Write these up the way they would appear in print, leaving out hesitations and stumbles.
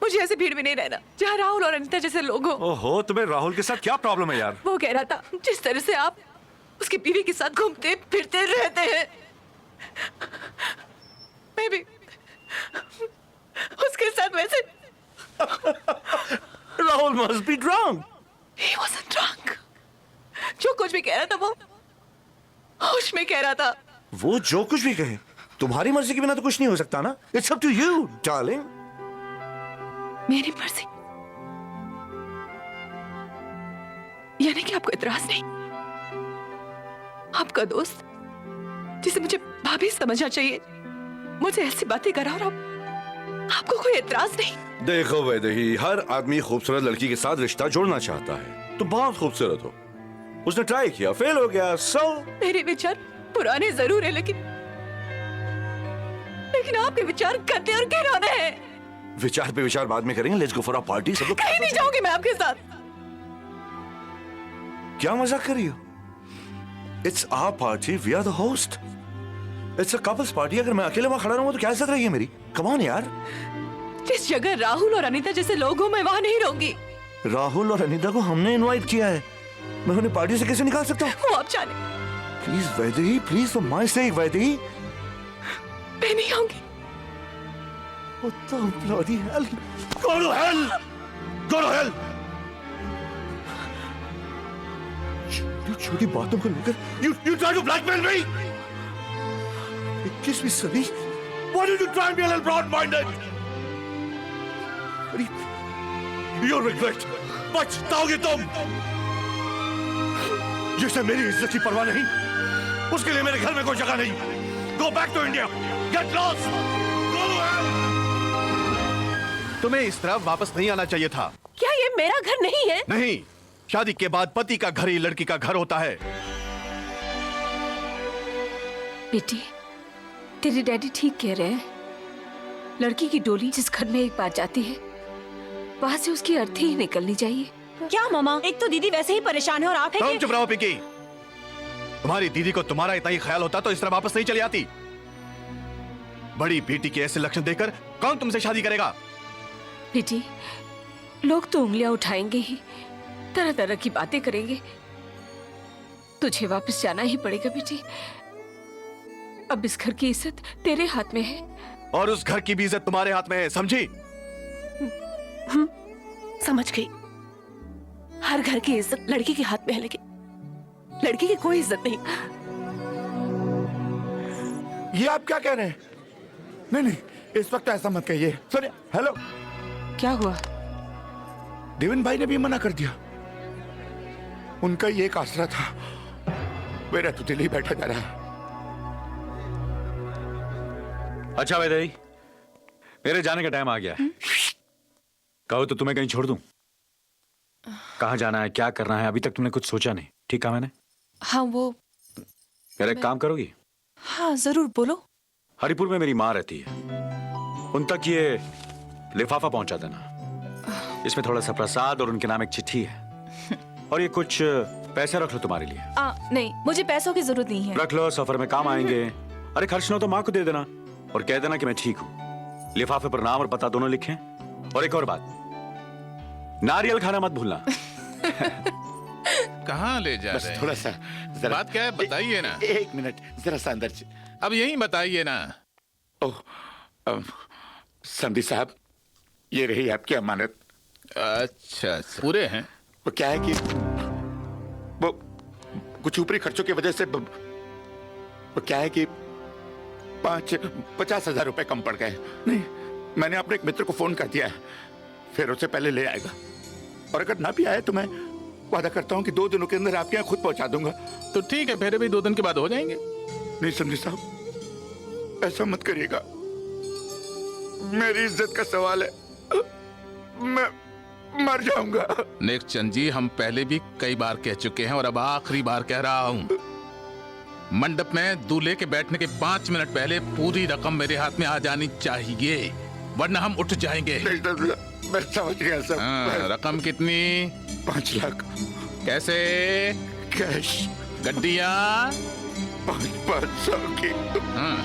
मुझे ऐसी भीड़ में नहीं रहना जहाँ राहुल और अनीता जैसे लोग हो। ओहो, तुम्हें राहुल के साथ क्या प्रॉब्लम है यार? वो कह रहा था जिस तरह से आप उसकी बीवी के साथ घूमते फिरते रहते हैं, मैं भी उसके साथ वैसे। Rahul must be drunk. He wasn't drunk. जो कुछ भी कह रहा था वो होश में कह रहा था। वो जो कुछ भी कहे, तुम्हारी मर्जी के बिना तो कुछ नहीं हो सकता ना। It's up to you, darling. मेरी मर्जी यानी कि आपको इतराज नहीं? आपका दोस्त जिसे मुझे भाभी समझना चाहिए मुझे ऐसी बातें करा और आपको कोई इतराज नहीं? देखो वैदेही, हर आदमी खूबसूरत लड़की के साथ रिश्ता जोड़ना चाहता है। तुम बहुत खूबसूरत हो, उसने ट्राई किया, फेल हो गया। सो मेरे विचार पुराने जरूर है लेकिन आपके विचार गंदे और घिनौने हैं। विचार पे विचार बाद में करेंगे। Let's go for a party. सब लोग कहीं नहीं जाऊंगी मैं आपके साथ। क्या मजाक कर रही हो? It's our party, we are the host. It's a couples party. अगर मैं अकेले वहां खड़ा रहूंगा तो क्या इज्जत रहेगी मेरी? कम ऑन यार। जिस जगह राहुल और अनीता जैसे लोग हो मैं वहां नहीं रहूंगी। राहुल और अनीता को हमने इनवाइट किया है, मैं उन्हें पार्टी से कैसे निकाल सकता हूँ? वो आप जाने। Please Vaidehi, please for my सेक वैदेही। मैं नहीं आऊंगी। What the bloody hell? Go to hell! Go to hell! छोटी बातों को लेकर you try to blackmail me? 21वीं सदी? Why did you try and be a little broad-minded? You'll regret. पछताओगे तुम। जिसे मेरी इज्जत की परवाह नहीं, उसके लिए मेरे घर में कोई जगह नहीं। Go back to India. Get lost. Go to hell. तुम्हें इस तरह वापस नहीं आना चाहिए था। क्या ये मेरा घर नहीं है? नहीं, शादी के बाद पति का घर ही लड़की का घर होता है। बेटी, तेरे डैडी ठीक कह रहे हैं। लड़की की डोली जिस घर में एक बार जाती है वहां से उसकी अर्थी ही निकलनी चाहिए। क्या मामा, एक तो दीदी वैसे ही परेशान है और आप तुम चुप रहो पिंकी। तुम्हारी दीदी को तुम्हारा इतना ही ख्याल होता तो इस तरह वापस नहीं चली आती। बड़ी बेटी के ऐसे लक्षण देखकर कौन तुमसे शादी करेगा? बेटी, लोग तो उंगलियां उठाएंगे ही, तरह तरह की बातें करेंगे। तुझे वापस जाना ही पड़ेगा बेटी। अब इस घर की इज्जत तेरे हाथ में है और उस घर की भी इज्जत तुम्हारे हाथ में है, समझी? समझ गई। हर घर की इज्जत लड़की के हाथ में है लेकिन लड़की की कोई इज्जत नहीं। ये आप क्या कह रहे हैं? नहीं नहीं, इस वक्त ऐसा मत कहिए। सुनिए, हेलो। क्या हुआ? देवेन भाई ने भी मना कर दिया। उनका ये एक आसरा था। मेरा तो दिल ही बैठा जा रहा है। अच्छा वैदेही, मेरे जाने का टाइम आ गया है। कहो तो तुम्हें कहीं छोड़ दूं? कहाँ जाना है, क्या करना है, अभी तक तुमने कुछ सोचा नहीं। ठीक कहा मैंने? हाँ वो मेरा एक काम करोगी? हाँ जरूर, बोलो। हरिपुर में मेरी माँ रहती है, उन तक ये लिफाफा पहुंचा देना। इसमें थोड़ा सा प्रसाद और उनके नाम एक चिट्ठी है और ये कुछ पैसे रख लो तुम्हारे लिए। नहीं, मुझे पैसों की जरूरत नहीं है। रख लो, सफर में काम आएंगे। अरे खर्च ना तो माँ को दे देना और कह देना कि मैं ठीक हूँ। लिफाफे पर नाम और पता दोनों लिखें। और एक और बात, नारियल खाना मत भूलना। कहाँ ले जा बस रहे हैं? थोड़ा सा, जरा बात क्या है बताइए ना। एक मिनट, जरा सा अंदर अब यही बताइए ना। ओह, समधी साहब, ये रही आपकी अमानत। अच्छा, पूरे हैं? वो क्या है कि वो कुछ ऊपरी खर्चों की वजह से वो क्या है कि 50,000 रुपए कम पड़ गए। नहीं, मैंने अपने एक मित्र को फोन कर दिया है, फिर उससे पहले ले आएगा। और अगर ना भी आए तो मैं वादा करता हूं कि 2 दिनों के अंदर आपके यहाँ खुद पहुंचा दूंगा। तो ठीक है, फिर भी 2 दिन के बाद हो जाएंगे। नहीं समझी साहब, ऐसा मत करिएगा। मेरी इज्जत का सवाल है, मैं मर जाऊंगा। नेक चंद जी, हम पहले भी कई बार कह चुके हैं और अब आखिरी बार कह रहा हूं, मंडप में दूल्हे के बैठने के 5 मिनट पहले पूरी रकम मेरे हाथ में आ जानी चाहिए, वरना हम उठ जाएंगे। मैं समझ गया सब। रकम कितनी? 5 लाख। कैसे? कैश। गड्डियां? 500 की। हाँ।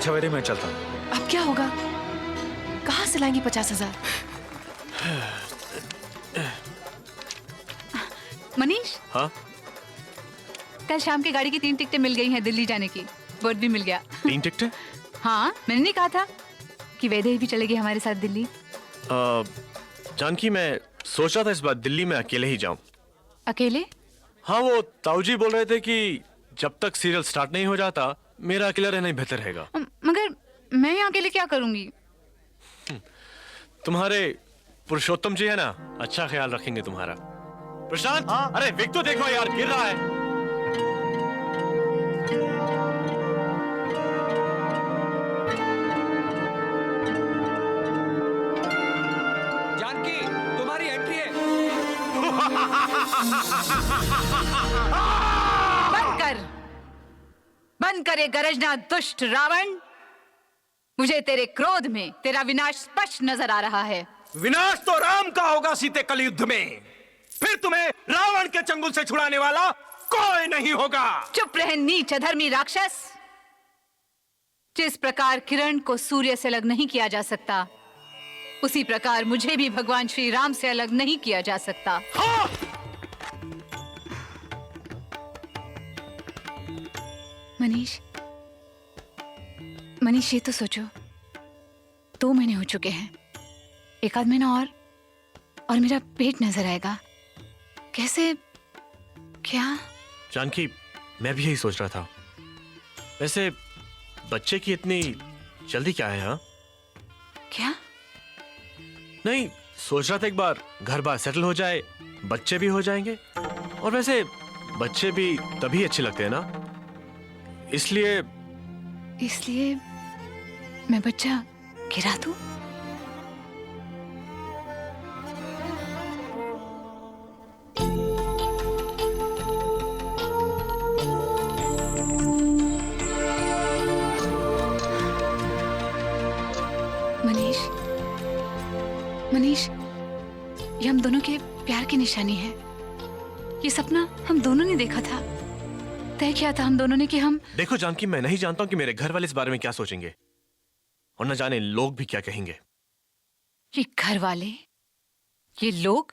अच्छा वैदे, मैं चलता हूँ। अब क्या होगा? कहाँ से लाएंगे 50,000? मनीष, हाँ? कल शाम की गाड़ी की 3 टिकटें मिल गई हैं दिल्ली जाने की। बर्थ भी मिल गया। 3 टिकटें? हाँ, मैंने नहीं कहा था कि वैदेही भी चलेगी हमारे साथ दिल्ली। जानकी, मैं सोच रहा था इस बार दिल्ली में अकेले ही जाऊं। अकेले? हाँ, वो ताऊजी बोल रहे थे कि जब तक सीरियल स्टार्ट नहीं हो जाता मेरा अकेला रहना ही बेहतर रहेगा। मगर मैं यहाँ अकेले क्या करूंगी? तुम्हारे पुरुषोत्तम जी है ना, अच्छा ख्याल रखेंगे तुम्हारा। प्रशांत, अरे विक तो देखो यार, गिर रहा है। जानकी, तुम्हारी एंट्री है। बंद कर ये गरजना दुष्ट रावण। मुझे तेरे क्रोध में तेरा विनाश स्पष्ट नजर आ रहा है। विनाश तो राम का होगा सीते कल युद्ध में, फिर तुम्हें रावण के चंगुल से छुड़ाने वाला कोई नहीं होगा। चुप रहे नीच अधर्मी राक्षस। जिस प्रकार किरण को सूर्य से अलग नहीं किया जा सकता, उसी प्रकार मुझे भी भगवान श्री राम से अलग नहीं किया जा सकता। हाँ! मनीष, ये तो सोचो, 2 महीने हो चुके हैं। 1 आध महीना और मेरा पेट नजर आएगा। कैसे? क्या? जानकी, मैं भी यही सोच रहा था। वैसे बच्चे की इतनी जल्दी क्या है? हाँ, क्या? नहीं, सोच रहा था एक बार घर बार सेटल हो जाए, बच्चे भी हो जाएंगे। और वैसे बच्चे भी तभी अच्छे लगते हैं ना, इसलिए मैं बच्चा गिरा दूं? मनीष, ये हम दोनों के प्यार की निशानी है। ये सपना हम दोनों ने देखा था, तय किया था हम दोनों ने कि हम। देखो जानकी, मैं नहीं जानता हूं कि मेरे घर वाले इस बारे में क्या सोचेंगे, और न जाने लोग भी क्या कहेंगे। ये घर वाले, ये लोग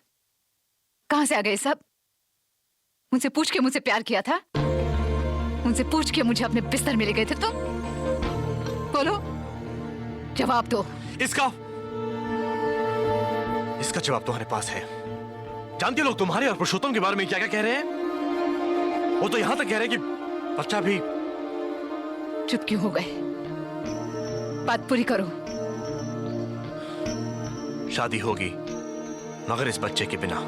कहां से आ गए सब? मुझसे पूछ के मुझसे प्यार किया था? मुझसे पूछ के मुझे अपने बिस्तर में ले गए थे तुम? बोलो, जवाब दो। इसका जवाब तुम्हारे पास है। जानती हो लोग तुम्हारे और पुरुषोत्तम के बारे में क्या क्या कह रहे हैं? वो तो यहां तक कह रहे हैं कि बच्चा भी। चुप क्यों हो गए? बात पूरी करो। शादी होगी, मगर इस बच्चे के बिना।